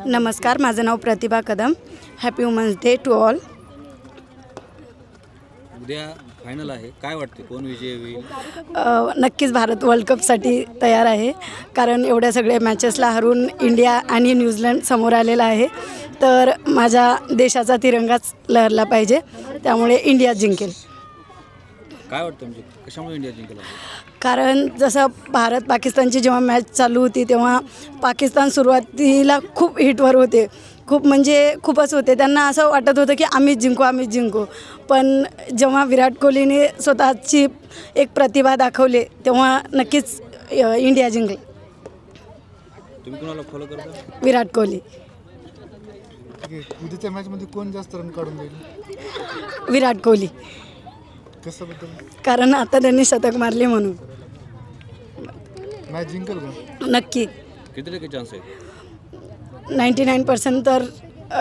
नमस्कार, माझं नाव Pratibha Kadam. Happy women's day to all. उद्या फायनल आहे, काय वाटते कोण विजय होईल? नक्कीच भारत वर्ल्ड कपसाठी तयार आहे, कारण एवढ्या सगळ्या मॅचेसला हरून इंडिया आणि न्यूझीलंड समोर आलेला आहे. तर माझ्या देशाचा तिरंगाच लहरला पाहिजे, त्यामुळे इंडिया जिंकेल. काय वाटतं म्हणजे कशामुळे इंडिया जिंकेल? कारण जसं भारत पाकिस्तानची जेव्हा मॅच चालू होती तेव्हा पाकिस्तान सुरुवातीला खूप हिटवर होते, खूपच होते. त्यांना असं वाटत होतं की आम्हीच जिंकू. पण जेव्हा विराट कोहलीने स्वतःची एक प्रतिभा दाखवली तेव्हा नक्कीच इंडिया जिंकली. तुम्ही कोणाला फॉलो करता? विराट कोहली. उद्याच्या मॅचमध्ये कोण जास्त रन काढून देईल? विराट कोहली. कसं बद्दल? कारण आता त्यांनी शतक मारले म्हणून. मॅच जिंकेल का? नक्की. किती टक्के चान्स आहे? 99% तर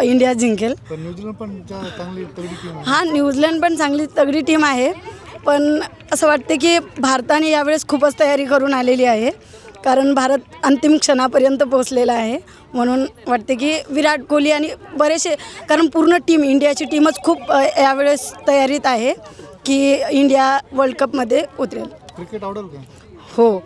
इंडिया जिंकेल. पण न्यूझीलंड पण चांगली तगडी टीम आहे. हां, न्यूझीलंड पण चांगली तगडी टीम आहे, पण असं वाटते की भारताने यावेळेस खूपच तयारी करून आलेली आहे, कारण भारत अंतिम क्षणापर्यंत पोहोचलेला आहे. म्हणून वाटते की विराट कोहली आणि बरेचसे, कारण पूर्ण टीम इंडियाची टीमच खूप यावेळेस तयारीत आहे की इंडिया वर्ल्ड कपमध्ये उतरेल. क्रिकेट आवडेल का? हो.